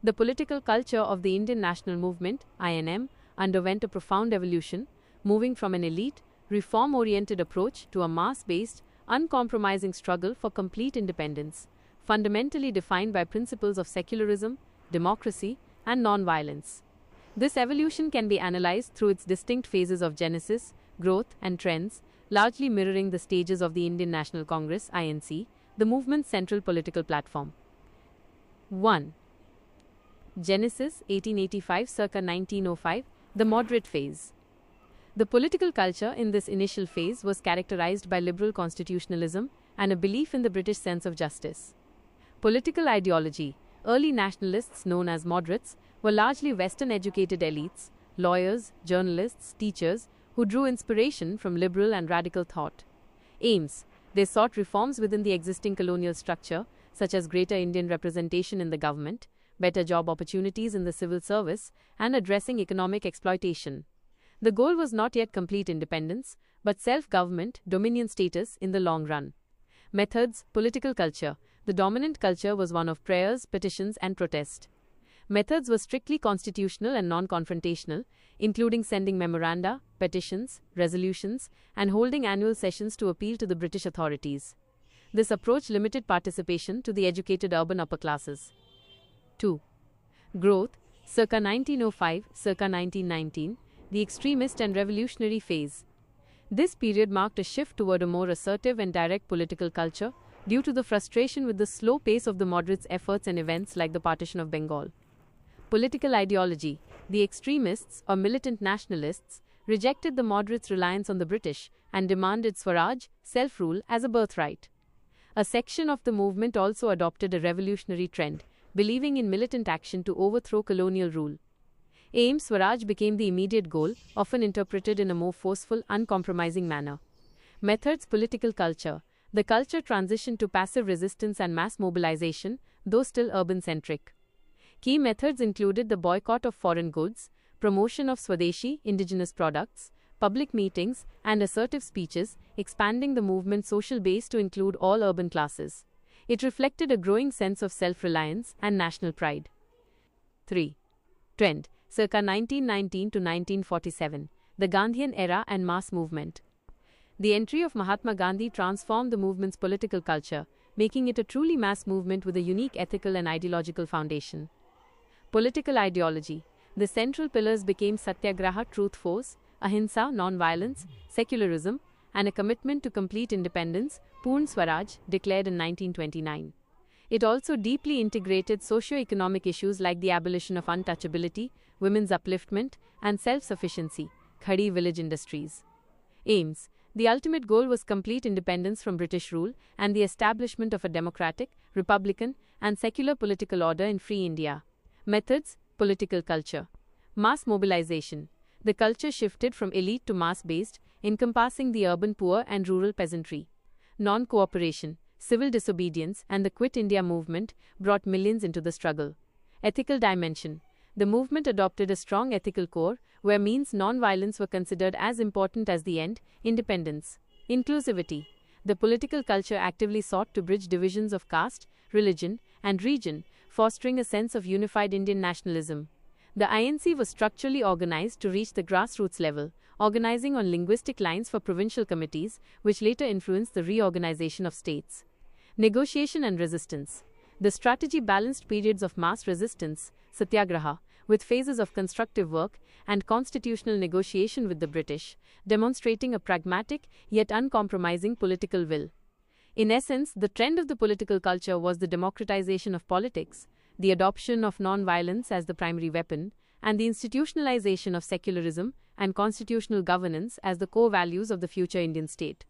The political culture of the Indian National Movement, INM, underwent a profound evolution, moving from an elite, reform-oriented approach to a mass-based, uncompromising struggle for complete independence, fundamentally defined by principles of secularism, democracy, and non-violence. This evolution can be analyzed through its distinct phases of genesis, growth, and trends, largely mirroring the stages of the Indian National Congress, INC, the movement's central political platform. 1. Genesis, 1885 circa 1905, the moderate phase. The political culture in this initial phase was characterized by liberal constitutionalism and a belief in the British sense of justice. Political ideology. Early nationalists, known as moderates, were largely Western-educated elites, lawyers, journalists, teachers, who drew inspiration from liberal and radical thought. Aims. They sought reforms within the existing colonial structure, such as greater Indian representation in the government, better job opportunities in the civil service, and addressing economic exploitation. The goal was not yet complete independence, but self-government, dominion status in the long run. Methods. Political culture. The dominant culture was one of prayers, petitions, and protest. Methods were strictly constitutional and non-confrontational, including sending memoranda, petitions, resolutions, and holding annual sessions to appeal to the British authorities. This approach limited participation to the educated urban upper classes. 2. Growth. Circa 1905, circa 1919, the extremist and revolutionary phase. This period marked a shift toward a more assertive and direct political culture due to the frustration with the slow pace of the moderates' efforts and events like the partition of Bengal. Political ideology. The extremists, or militant nationalists, rejected the moderates' reliance on the British and demanded Swaraj, self-rule, as a birthright. A section of the movement also adopted a revolutionary trend, believing in militant action to overthrow colonial rule. Aim. Swaraj became the immediate goal, often interpreted in a more forceful, uncompromising manner. Methods. Political culture. The culture transitioned to passive resistance and mass mobilization, though still urban-centric. Key methods included the boycott of foreign goods, promotion of Swadeshi, indigenous products, public meetings, and assertive speeches, expanding the movement's social base to include all urban classes. It reflected a growing sense of self-reliance and national pride. 3. Trend. Circa 1919 to 1947, the Gandhian era and mass movement. The entry of Mahatma Gandhi transformed the movement's political culture, making it a truly mass movement with a unique ethical and ideological foundation. Political ideology. The central pillars became Satyagraha, truth force, Ahimsa, non-violence, secularism, and a commitment to complete independence, Purn Swaraj, declared in 1929. It also deeply integrated socio-economic issues like the abolition of untouchability, women's upliftment, and self-sufficiency, Khadi village industries. Aims. The ultimate goal was complete independence from British rule and the establishment of a democratic, republican, and secular political order in free India. Methods. Political culture. Mass mobilization. The culture shifted from elite to mass-based, encompassing the urban poor and rural peasantry. Non-cooperation, civil disobedience, and the Quit India movement brought millions into the struggle. Ethical dimension. The movement adopted a strong ethical core, where means non-violence were considered as important as the end, independence. Inclusivity. The political culture actively sought to bridge divisions of caste, religion, and region, fostering a sense of unified Indian nationalism. The INC was structurally organized to reach the grassroots level, organizing on linguistic lines for provincial committees, which later influenced the reorganization of states. Negotiation and resistance. The strategy balanced periods of mass resistance, satyagraha, with phases of constructive work and constitutional negotiation with the British, demonstrating a pragmatic yet uncompromising political will. In essence, the trend of the political culture was the democratization of politics, the adoption of non-violence as the primary weapon, and the institutionalization of secularism and constitutional governance as the core values of the future Indian state.